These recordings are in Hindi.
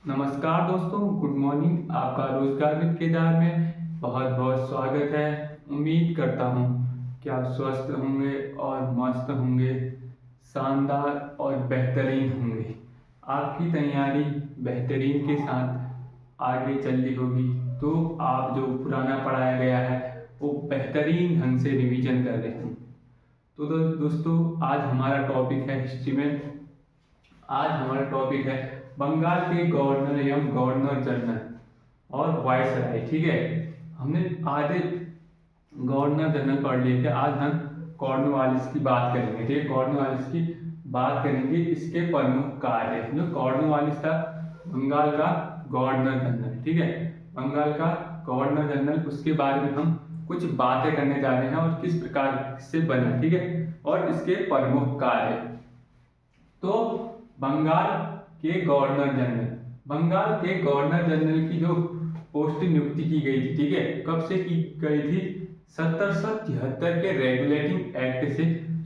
नमस्कार दोस्तों, गुड मॉर्निंग। आपका रोजगार विद केदार में बहुत बहुत स्वागत है। उम्मीद करता हूँ कि आप स्वस्थ होंगे और मस्त होंगे, शानदार और बेहतरीन होंगे। आपकी तैयारी बेहतरीन के साथ आगे चल रही होगी, तो आप जो पुराना पढ़ाया गया है वो बेहतरीन ढंग से रिवीजन कर रहे हैं। तो दोस्तों, आज हमारा टॉपिक है हिस्ट्री में। आज हमारा टॉपिक है बंगाल के गवर्नर एवं गवर्नर जनरल और वायसराय। ठीक है, हमने आधे गवर्नर जनरल पढ़ लिए थे। आज हम कॉर्नवालिस की बात करेंगे। ठीक है, कॉर्नवालिस की बात करेंगे। इसके प्रमुख कार्य, जो कॉर्नवालिस था बंगाल का गवर्नर जनरल। ठीक है, बंगाल का गवर्नर जनरल, उसके बारे में हम कुछ बातें करने जा रहे हैं और किस प्रकार से बना। ठीक है, और इसके प्रमुख कार्य। तो बंगाल के गवर्नर जनरल, बंगाल के गवर्नर जनरल की जो पोस्ट नियुक्ति की गई थी, ठीक है, कब से की गई थी? 1773 के रेगुलेटिंग एक्ट से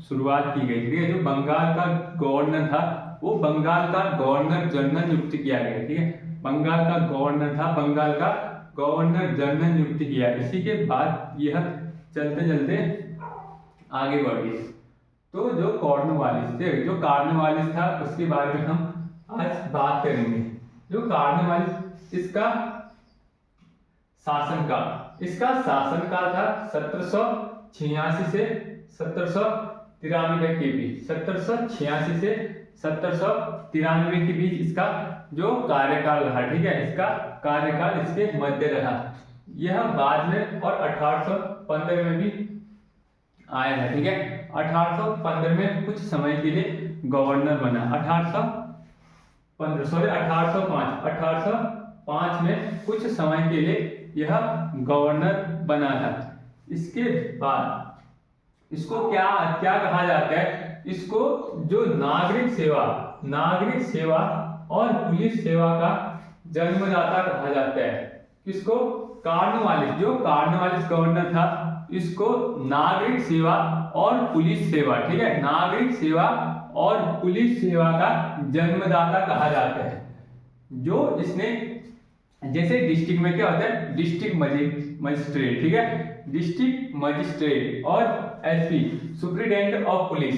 शुरुआत की गई थी। जो बंगाल का गवर्नर था वो बंगाल का गवर्नर जनरल नियुक्त किया गया। ठीक है, बंगाल का गवर्नर था, बंगाल का गवर्नर जनरल नियुक्त किया। इसी के बाद यह चलते चलते आगे बढ़ गई। तो जो कॉर्नवालिस थे, जो कॉर्नवालिस था, उसके बारे में हम आज बात करेंगे। जो कॉर्नवालिस, इसका शासनकाल था 1786 से 1793 के बीच। 1786 से 1793 के बीच इसका जो कार्यकाल रहा। ठीक है, इसका कार्यकाल इसके मध्य रहा। यह बाद में और 1815 में भी आया है। ठीक है, 1815 में कुछ समय के लिए गवर्नर बना। 1805 में कुछ समय के लिए यह गवर्नर बना था। इसके बाद इसको क्या क्या कहा जाता है? इसको जो नागरिक सेवा और पुलिस सेवा का जन्मदाता कहा जाता है। किसको? कॉर्नवालिस, जो कॉर्नवालिस गवर्नर था, इसको नागरिक सेवा और पुलिस सेवा, ठीक है, नागरिक सेवा और पुलिस सेवा का जन्मदाता कहा जाता है। जो इसने, जैसे डिस्ट्रिक्ट में क्या होता है? डिस्ट्रिक्ट मजिस्ट्रेट, ठीक है, डिस्ट्रिक्ट मजिस्ट्रेट और एसपी, सुप्रिटेंडेंट ऑफ पुलिस,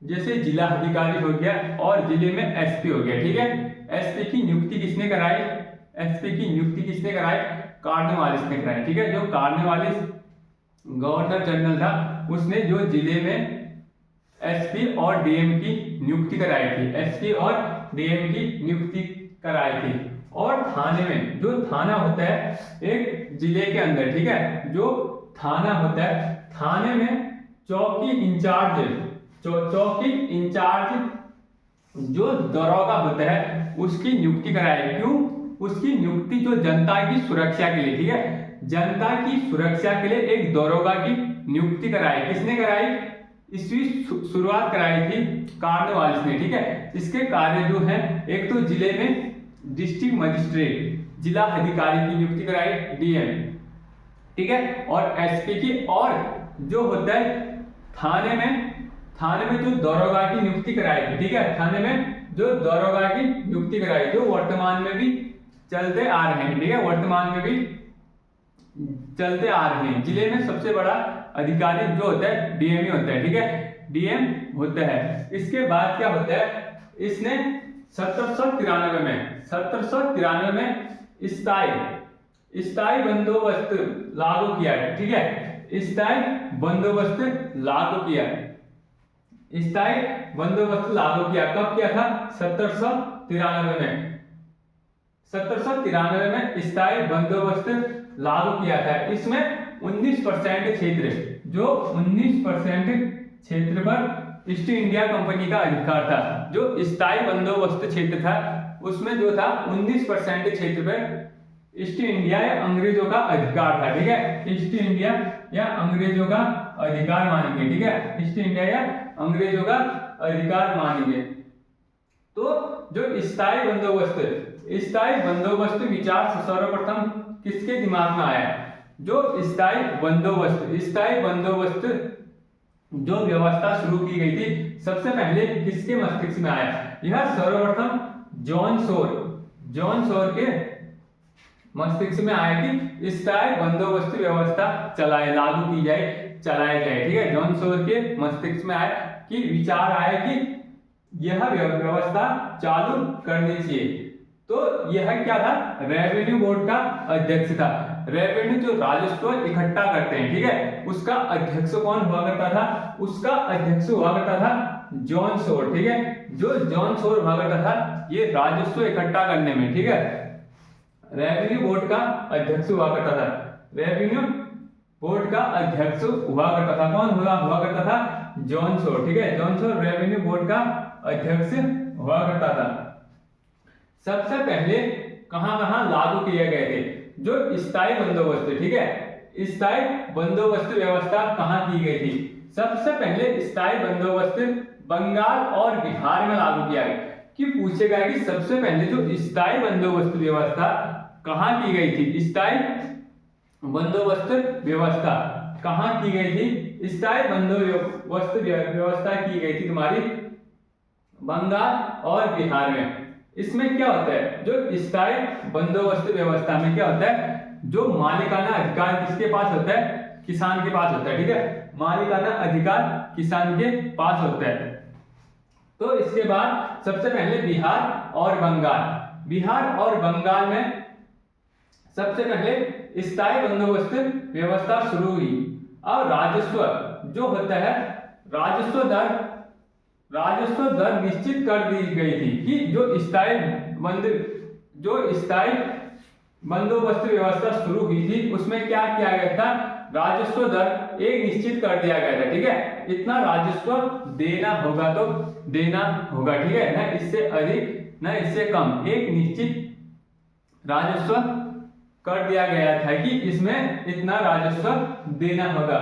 जैसे जिला अधिकारी हो गया और जिले में एसपी हो गया। ठीक है, एसपी की नियुक्ति किसने कराई? एसपी की नियुक्ति किसने कराई? कॉर्नवालिस ने कराई। ठीक है, जो कॉर्नवालिस गवर्नर जनरल था, उसने जो जिले में एसपी और डीएम की नियुक्ति कराई थी, एसपी और डीएम की नियुक्ति कराई थी। और थाने में, जो थाना होता है एक जिले के अंदर, ठीक है, जो थाना होता है, थाने में चौकी इंचार्ज जो दरोगा होता है उसकी नियुक्ति कराई। क्यों? उसकी नियुक्ति जो जनता की सुरक्षा के लिए, ठीक है, जनता की सुरक्षा के लिए एक दरोगा की नियुक्ति कराई। किसने कराई? इसकी शुरुआत कराई थी कॉर्नवालिस ने। ठीक है, इसके कार्य जो है, एक तो जिले में डिस्ट्रिक्ट मजिस्ट्रेट, जिला अधिकारी की नियुक्ति कराई, डीएम, ठीक है, और एसपी की, और जो होता है थाने में जो दरोगा की नियुक्ति कराई थी। ठीक है, थाने में जो दरोगा की नियुक्ति कराई, जो वर्तमान में भी चलते आ रहे हैं। ठीक है, वर्तमान में भी चलते आ रहे हैं। जिले में सबसे बड़ा अधिकारी जो होता है डीएम ही होता है। ठीक है, डीएम होता है। इसके बाद क्या होता है? इसने 1793 में स्थायी बंदोबस्त लागू किया है। ठीक है, स्थायी बंदोबस्त लागू किया। स्थायी बंदोबस्त लागू किया कब किया था? 1793 में। 1793 में स्थायी बंदोबस्त लागू किया था। इसमें 19% क्षेत्र, जो 19% क्षेत्र पर ईस्ट इंडिया कंपनी का अधिकार था। जो स्थायी बंदोबस्त क्षेत्र था, उसमें जो था 19% क्षेत्र पर ईस्ट इंडिया या अंग्रेजों का अधिकार था। ठीक है, ईस्ट इंडिया या अंग्रेजों का अधिकार मानेंगे। ठीक है, ईस्ट इंडिया या अंग्रेजों का अधिकार मानेंगे। तो जो स्थायी बंदोबस्त विचार सर्वप्रथम किसके दिमाग में आया? जो स्थायी बंदोबस्त जो व्यवस्था शुरू की गई थी, सबसे पहले किसके मस्तिष्क में आया? यह सर्वप्रथम जॉन शोर जॉन सॉर के मस्तिष्क में आया कि स्थायी बंदोबस्त व्यवस्था लागू की जाए, चलाई जाए। ठीक है, जॉन सॉर के मस्तिष्क में आया कि विचार आया कि यह व्यवस्था चालू करनी चाहिए। तो यह क्या था, रेवेन्यू बोर्ड का अध्यक्ष था। रेवेन्यू जो राजस्व इकट्ठा करते हैं, ठीक है, उसका अध्यक्ष कौन हुआ करता था, उसका अध्यक्ष हुआ करता था जॉन सॉर। ठीक है, जो जॉन सॉर हुआ करता था ये राजस्व इकट्ठा करने में, ठीक है, रेवेन्यू बोर्ड का अध्यक्ष हुआ करता था। रेवेन्यू बोर्ड का अध्यक्ष हुआ करता था, कौन हुआ करता था, जॉन सॉर। ठीक है, जॉन सॉर रेवेन्यू बोर्ड का अध्यक्ष हुआ करता था। सबसे पहले कहां लागू किए गए थे, जो स्थायी बंदोबस्त, ठीक है, स्थायी बंदोबस्त व्यवस्था कहां की गई थी। सबसे पहले स्थायी बंदोबस्त बंगाल और बिहार में लागू किया गया। कि पूछेगा कि सबसे पहले जो स्थायी बंदोबस्त व्यवस्था कहां की गई थी, स्थायी बंदोबस्त व्यवस्था कहां की गई थी, स्थायी बंदोबस्त व्यवस्था की गई थी तुम्हारी बंगाल और बिहार में। इसमें क्या होता है, जो स्थायी बंदोबस्त व्यवस्था में क्या होता है, जो मालिकाना अधिकार किसके पास होता है, किसान के पास होता है। ठीक है, मालिकाना अधिकार किसान के पास होता है। तो इसके बाद सबसे पहले बिहार और बंगाल में सबसे पहले स्थायी बंदोबस्त व्यवस्था शुरू हुई। और राजस्व जो होता है, राजस्व दर निश्चित कर दी गई थी कि जो स्थायी बंदोबस्त व्यवस्था शुरू हुई थी उसमें क्या किया गया था, राजस्व दर एक निश्चित कर दिया गया था। ठीक है, इतना राजस्व देना होगा तो देना होगा, ठीक है, न इससे अधिक न इससे कम, एक निश्चित राजस्व कर दिया गया था कि इसमें इतना राजस्व देना होगा।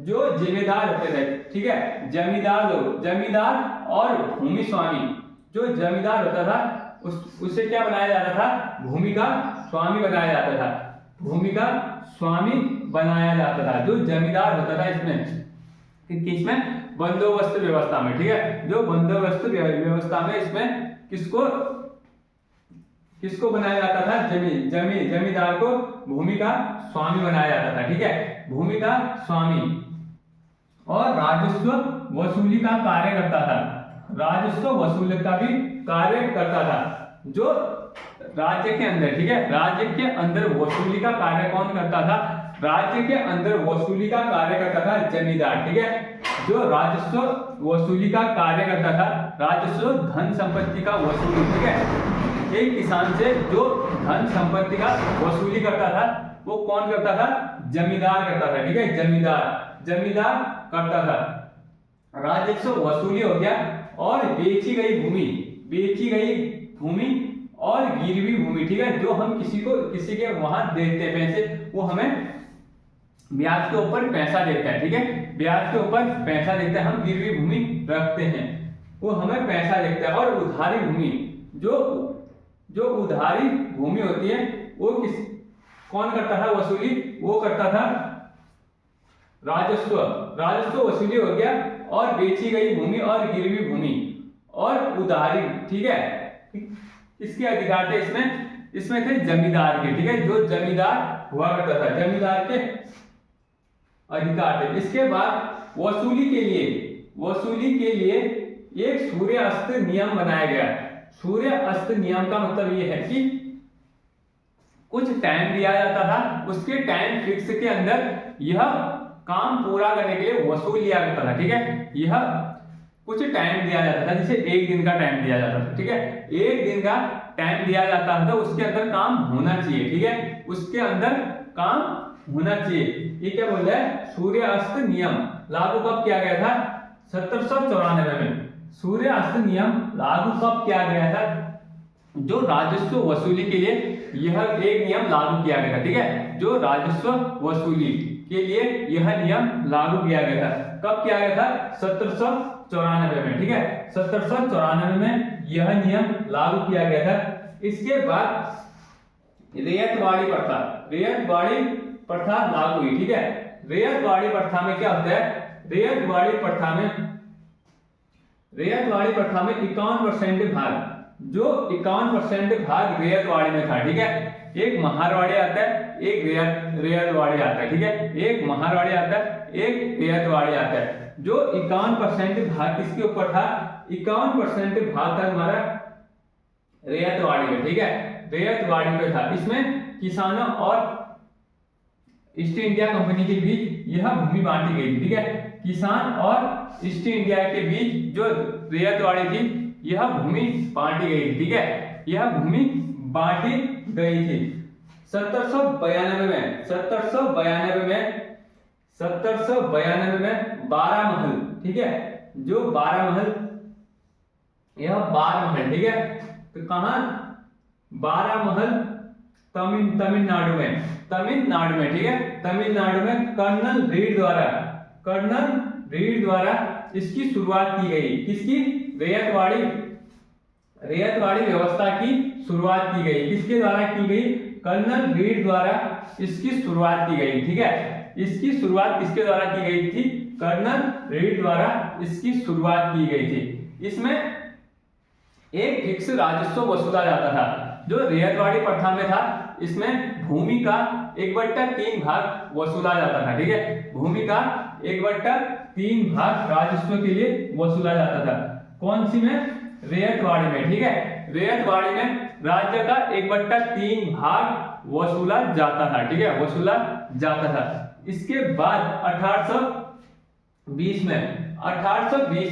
जो जिम्मेदार होते थे, ठीक है, जमींदार और भूमि स्वामी, जो जमींदार होता था उसे क्या बनाया जाता था, भूमि का स्वामी बनाया जाता था, भूमि का स्वामी बनाया जाता था। जो जमींदार होता था किसमें, बंदोबस्त व्यवस्था में। ठीक है, जो बंदोबस्त व्यवस्था में इसमें किसको बनाया जाता था, जमींदार को भूमि का स्वामी बनाया जाता था। ठीक है, भूमि का स्वामी। और राजस्व वसूली का कार्य करता था, राजस्व वसूली का भी कार्य करता था। जो राज्य के अंदर, ठीक है, राज्य के अंदर वसूली का कार्य कौन करता था, राज्य के अंदर वसूली का कार्य करता था जमींदार। ठीक है, जो राजस्व वसूली का कार्य करता था, राजस्व धन संपत्ति का वसूली, ठीक है, एक किसान से जो धन संपत्ति का वसूली करता था वो कौन करता था, जमींदार करता था। ठीक है, जमींदार करता था। राजस्व वसूली हो गया। और बेची गई भूमि और गिरवी भूमि, ठीक है, जो हम किसी के वहां देते हैं पैसे, वो हमें ब्याज के ऊपर पैसा देता है। ठीक है, ब्याज के ऊपर पैसा देता है, हम गिरवी भूमि रखते हैं, वो हमें पैसा देता है। और उधारी भूमि, जो उधारी भूमि होती है वो कौन करता था वसूली, वो करता था राजस्व वसूली हो गया। और बेची गई भूमि और गिरवी भूमि और उधारी, ठीक है, किसके अधिकार थे इसमें थे जमींदार के। ठीक है, जो जमींदार हुआ करता था, जमींदार के अधिकार थे। इसके बाद वसूली के लिए एक सूर्य अस्त नियम बनाया गया। सूर्य अस्त नियम का मतलब ये है कि कुछ टाइम दिया जाता था, उसके टाइम फिक्स के अंदर यह काम पूरा करने के लिए वसूल लिया करता था। ठीक है, यह कुछ टाइम दिया जाता था, जैसे एक दिन का टाइम दिया जाता था। ठीक है, एक दिन का टाइम दिया जाता था, उसके अंदर काम होना चाहिए। ठीक है, उसके अंदर काम होना चाहिए। ये क्या बोल रहा है, सूर्य अस्त नियम लागू कब किया गया था, 1794 में। सूर्य अस्त नियम लागू कब किया गया था, जो राजस्व वसूली के लिए यह एक नियम लागू किया गया था। ठीक है, जो राजस्व वसूली के लिए यह नियम लागू किया गया था। कब किया गया था, 1794 में। ठीक है, 1794 में यह नियम लागू किया गया था। इसके बाद रैयतवाड़ी प्रथा लागू हुई। ठीक है, रैयतवाड़ी प्रथा में क्या होता है, रैयतवाड़ी प्रथा में 51% भाग जो 51% भाग रैयतवाड़ी में था, ठीक है। एक महारवाड़ी आता है, एक रैयतवाड़ी आता है, ठीक है। एक महारवाड़ी आता है, एक रैयतवाड़ी आता है। जो 51% भाग किसके ऊपर था? 51% भाग था हमारा रैयतवाड़ी में, ठीक है, रैयतवाड़ी पे था। इसमें किसानों और ईस्ट इंडिया कंपनी के बीच यह भूमि बांटी गई थी, ठीक है। किसान और ईस्ट इंडिया के बीच जो रैयतवाड़ी थी यह भूमि बांटी गई थी, ठीक है। यह भूमि बांटी गई थी 1792 में 1792 में 12 महल, ठीक है। जो 12 महल, यह 12 महल, ठीक है। तो कहां? 12 महल तमिलनाडु में, ठीक है। तमिलनाडु में कर्नल रीड द्वारा इसकी शुरुआत की गई। किसकी? रैयतवाड़ी व्यवस्था की शुरुआत की गई। किसके द्वारा की गई? कर्नल रीड द्वारा इसकी शुरुआत की गई, ठीक है। इसकी शुरुआत किसके द्वारा की गई थी? कर्नल रीड द्वारा इसकी शुरुआत की गई थी। इसमें एक फिक्स राजस्व वसूला जाता था जो रैयतवाड़ी प्रथा में था। इसमें भूमि का 1/3 भाग वसूला जाता था, ठीक है। भूमि का 1/3 भाग राजस्व के लिए वसूला जाता था। कौन सी में? रैयतवाड़ी में, ठीक है। रैयतवाड़ी में राज्य का 1/3 भाग वसूला जाता था, ठीक है, वसूला जाता था। इसके बाद 1820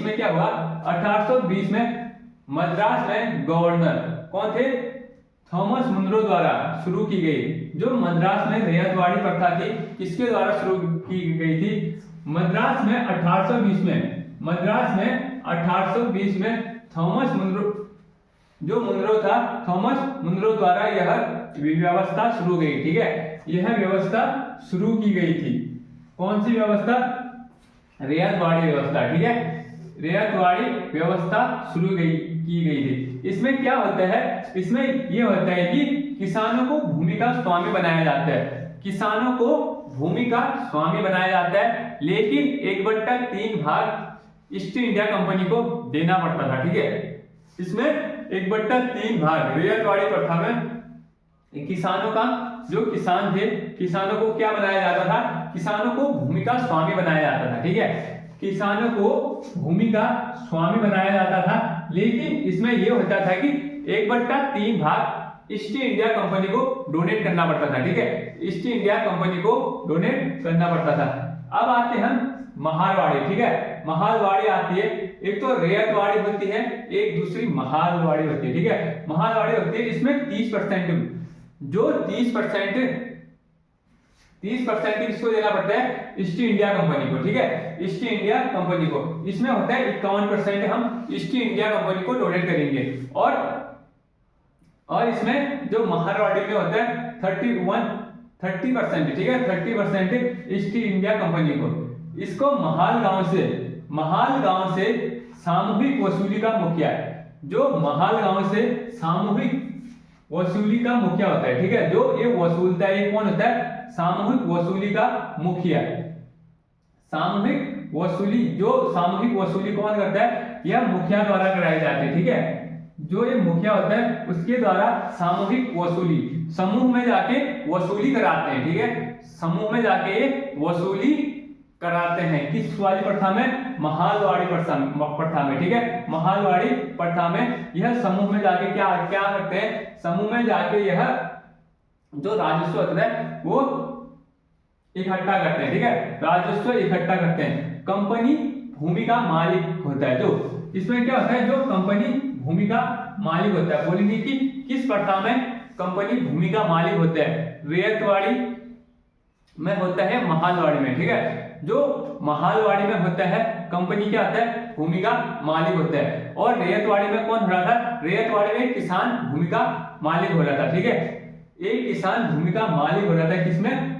में क्या हुआ? 1820 में मद्रास में गवर्नर कौन थे? थॉमस मुनरो द्वारा शुरू की गई। जो मद्रास में रैयतवाड़ी प्रथा थी किसके द्वारा शुरू की गई थी? मद्रास में 1820 में थॉमस मुनरो, जो मुनरो था, थॉमस मुनरो द्वारा यह व्यवस्था शुरू गई, ठीक है। यह व्यवस्था शुरू की गई थी। कौन सी व्यवस्था? रैयतवाड़ी व्यवस्था, ठीक है। रैयतवाड़ी व्यवस्था शुरू की गई थी। इसमें क्या होता है? इसमें यह होता है कि किसानों को भूमि का स्वामी बनाया जाता है। किसानों को भूमि का स्वामी बनाया जाता है, लेकिन 1/3 भाग ईस्ट इंडिया कंपनी को देना पड़ता था, ठीक है। इसमें 1/3 भाग रैयतवाड़ी प्रथा में किसानों का, जो किसान थे, किसानों को क्या बनाया जाता था? किसानों को भूमि का स्वामी बनाया जाता था, ठीक है। किसानों को भूमि का स्वामी बनाया जाता था, लेकिन इसमें यह होता था कि 1/3 भाग ईस्ट इंडिया कंपनी को डोनेट करना पड़ता था, ठीक है। ईस्ट इंडिया कंपनी को डोनेट करना पड़ता था। अब आते हैं महारवाड़ी, ठीक है। महारवाड़ी आती है, एक तो रैयतवाड़ी होती है, एक दूसरी महारवाड़ी होती है, ठीक है। महारवाड़ी होती है, इसमें 30%, जो 30% इसको देना पड़ता है ईस्ट इंडिया कंपनी को, ठीक है, ईस्ट इंडिया कंपनी को। इसमें होता है 51% हम ईस्ट इंडिया कंपनी को डोनेट करेंगे। और इसमें जो महारवाड़ी में होता है 30%, ठीक है, 30% ईस्ट इंडिया कंपनी को। इसको महाल गांव से सामूहिक वसूली का मुखिया है। जो महाल गांव से सामूहिक वसूली का मुखिया होता है, ठीक है, जो ये वसूलता है, ये कौन होता है? सामूहिक वसूली का मुखिया। सामूहिक वसूली कौन करता है? यह मुखिया द्वारा कराई जाती है, ठीक है। जो ये मुखिया होता है उसके द्वारा सामूहिक वसूली, समूह में जाके वसूली कराते हैं, ठीक है। समूह में जाके ये वसूली कराते हैं। किस वाली प्रथा में? महालवाड़ी प्रथा में, ठीक है। महालवाड़ी प्रथा में यह समूह में जाके क्या करते हैं? समूह में जाके यह जो राजस्व होता है वो इकट्ठा करते हैं, ठीक है, राजस्व इकट्ठा करते हैं। कंपनी भूमि का मालिक होता है। जो इसमें क्या होता है? जो कंपनी भूमि का मालिक होता है, बोलेंगे कि किस प्रथा में कंपनी भूमि का मालिक होता है? रैयतवाड़ी में होता है, महालवाड़ी में, ठीक है। जो महालवाड़ी में होता है कंपनी क्या होता है? भूमि का मालिक होता है। और रैयतवाड़ी में कौन हो रहा था? रैयतवाड़ी में किसान भूमि का मालिक हो रहा था, ठीक है। एक किसान भूमि का मालिक हो रहा था, किसमें?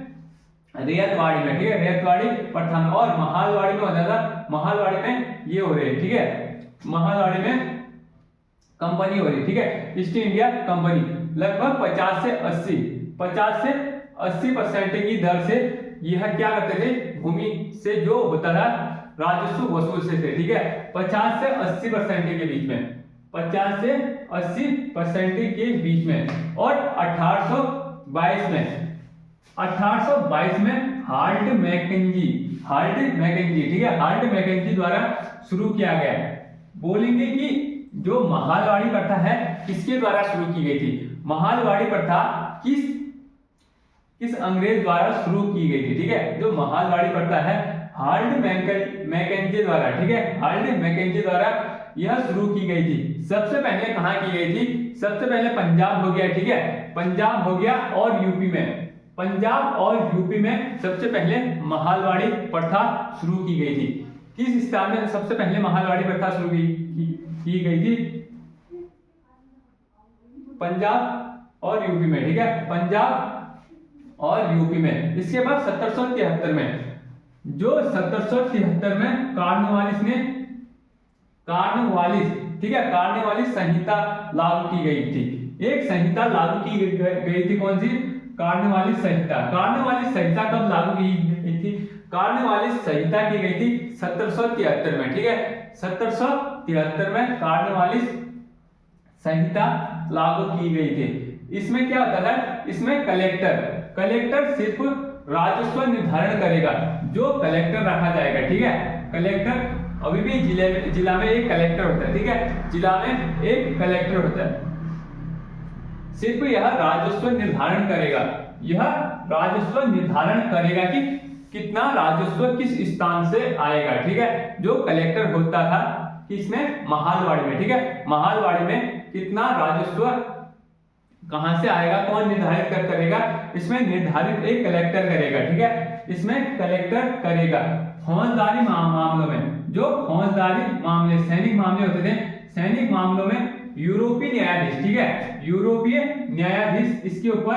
रैयतवाड़ी में, ठीक है, रैयतवाड़ी प्रथा में। और महालवाड़ी में होता था, महालवाड़ी में ये हो रहे, ठीक है, महालवाड़ी में कंपनी हो रही, ठीक है, ईस्ट इंडिया कंपनी। लगभग 50 से 80% की दर से यह क्या करते थे? भूमि से जो होता था राजस्व वसूल से थे, ठीक है, 50 से 80% के बीच में, 50 से 1880% के बीच में। और 1822 में हार्ट मैकेंजी, ठीक है, हार्ट मैकेंजी द्वारा शुरू किया गया। बोलेंगे कि जो महालवाड़ी प्रथा है किसके द्वारा शुरू की गई थी? महालवाड़ी प्रथा किस अंग्रेज द्वारा शुरू की गई थी? ठीक है, जो महालवाड़ी प्रथा है हार्ट मैकेंजी द्वारा, ठीक है, हार्ट मैकेंजी द्वारा यह शुरू की गई थी। सबसे पहले कहां की गई थी? सबसे पहले पंजाब हो गया, ठीक है, पंजाब हो गया और यूपी में, पंजाब और यूपी में सबसे पहले महालवाड़ी प्रथा शुरू की गई थी। किस स्थान में सबसे पहले महालवाड़ी प्रथा शुरू की गई थी? पंजाब और यूपी में, ठीक है, पंजाब और यूपी में। इसके बाद 1773 में, जो 1773 में ठीक है, कार्नवालिस संहिता लागू की गई थी। एक संहिता लागू की गई थी, कौन सी? कार्नवालिस संहिता। कार्नवालिस संहिता कब लागू की गई थी? कार्नवालिस संहिता की गई थी 1773 में, ठीक है, 1773 में कार्नवालिस संहिता लागू की गई थी। इसमें क्या होता है? इसमें कलेक्टर सिर्फ राजस्व निर्धारण करेगा, जो कलेक्टर रखा जाएगा, ठीक है, कलेक्टर अभी भी जिला में एक कलेक्टर होता है, ठीक है, जिला में एक कलेक्टर होता है, सिर्फ यह राजस्व निर्धारण करेगा, कि कितना राजस्व किस स्थान से आएगा, ठीक है, जो कलेक्टर होता था किसमें? महालवाड़ी में, ठीक है, महालवाड़ी में कितना राजस्व कहां से आएगा, कौन निर्धारित करेगा? इसमें निर्धारित एक कलेक्टर करेगा, ठीक है, इसमें कलेक्टर करेगा। फौजदारी मामलों में, जो फौजदारी मामले, सैनिक मामले होते थे, सैनिक मामलों में यूरोपीय न्यायाधीश, ठीक है, यूरोपीय न्यायाधीश इसके ऊपर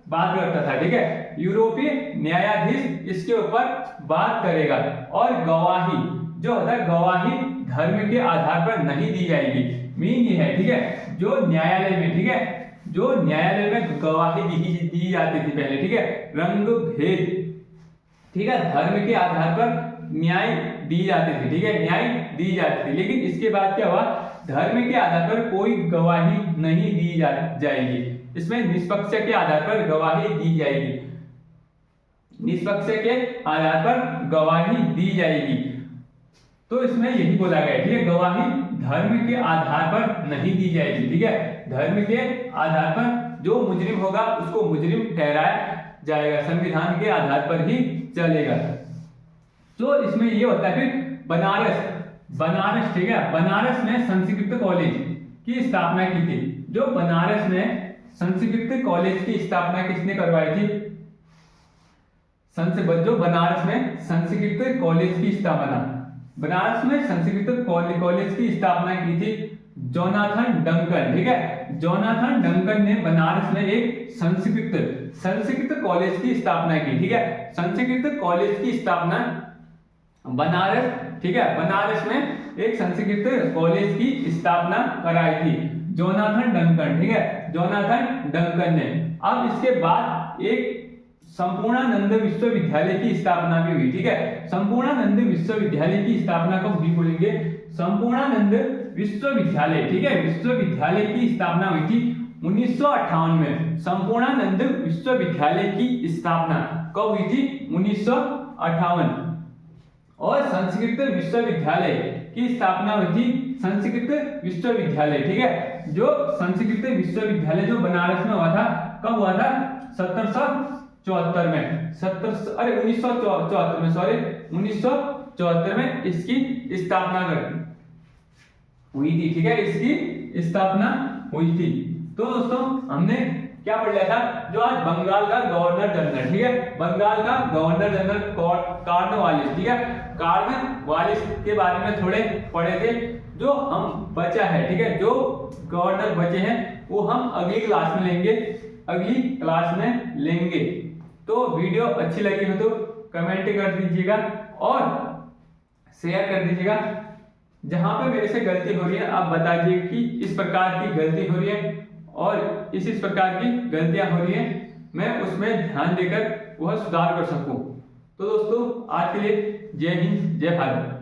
बात करता था, ठीक है, यूरोपीय न्यायाधीश इसके ऊपर बात करेगा। और गवाही जो होता है, गवाही धर्म के आधार पर नहीं दी जाएगी। मीन ये है, ठीक है, जो न्यायालय में, ठीक है, जो न्यायालय में गवाही दी जाती थी पहले, ठीक है, रंग भेद, ठीक है, धर्म के आधार पर न्याय दी जाती थी, ठीक है, न्याय दी जाती थी। लेकिन इसके बाद क्या हुआ? धर्म के आधार पर कोई गवाही नहीं दी जाएगी, इसमें निष्पक्ष के आधार पर गवाही दी जाएगी, निष्पक्ष के आधार पर गवाही दी जाएगी। तो इसमें यही बोला गया, ठीक है, गवाही धर्म के आधार पर नहीं दी जाएगी, ठीक है, धर्म के आधार पर जो मुजरिम होगा उसको मुजरिम ठहराया जाएगा, संविधान के आधार पर ही चलेगा। तो इसमें ये होता है। फिर बनारस, ठीक है, बनारस में संस्कृत कॉलेज की स्थापना की थी। जो बनारस में संस्कृत कॉलेज की स्थापना किसने करवाई थी? जो बनारस में संस्कृत कॉलेज की स्थापना, बनारस में संस्कृत कॉलेज की स्थापना की थी जोनाथन डंकन, ठीक है, जोनाथन डंकन ने बनारस में एक संस्कृत कॉलेज की स्थापना की, ठीक है, संस्कृत कॉलेज की स्थापना बनारस, ठीक है, बनारस में एक संस्कृत कॉलेज की स्थापना कराई थी जोनाथन डंकन, ठीक है, जोनाथन डंकन ने। अब इसके बाद एक संपूर्णानंद विश्वविद्यालय की स्थापना भी हुई, ठीक है, संपूर्णानंद विश्वविद्यालय की स्थापना कब हुई बोलेंगे? संपूर्णानंद विश्वविद्यालय, ठीक है, विश्वविद्यालय की स्थापना हुई थी 1958 में। संपूर्णानंद विश्वविद्यालय की स्थापना कब हुई थी? 1958। और संस्कृत विश्वविद्यालय की स्थापना हुई थी संस्कृत विश्वविद्यालय, ठीक है, जो संस्कृत विश्वविद्यालय जो बनारस में हुआ था, कब हुआ था? 1774 में, 1974 में इसकी स्थापना हुई थी, ठीक है, इसकी स्थापना हुई थी। तो दोस्तों हमने क्या पढ़ लिया था? जो आज बंगाल का गवर्नर जनरल, ठीक है, बंगाल का गवर्नर जनरल कॉर्नवालिस, ठीक है, कॉर्नवालिस के बारे में थोड़े पढ़े थे। जो हम बचा है, ठीक है, जो गवर्नर बचे हैं वो हम अगली क्लास में लेंगे। तो वीडियो अच्छी लगी हो तो कमेंट कर दीजिएगा और शेयर कर दीजिएगा। जहां पे मेरे से गलती हो रही है आप बताइए कि इस प्रकार की गलती हो रही है और इस प्रकार की गलतियां हो रही है, मैं उसमें ध्यान देकर वह सुधार कर सकूं। तो दोस्तों आज के लिए जय हिंद, जय भारत।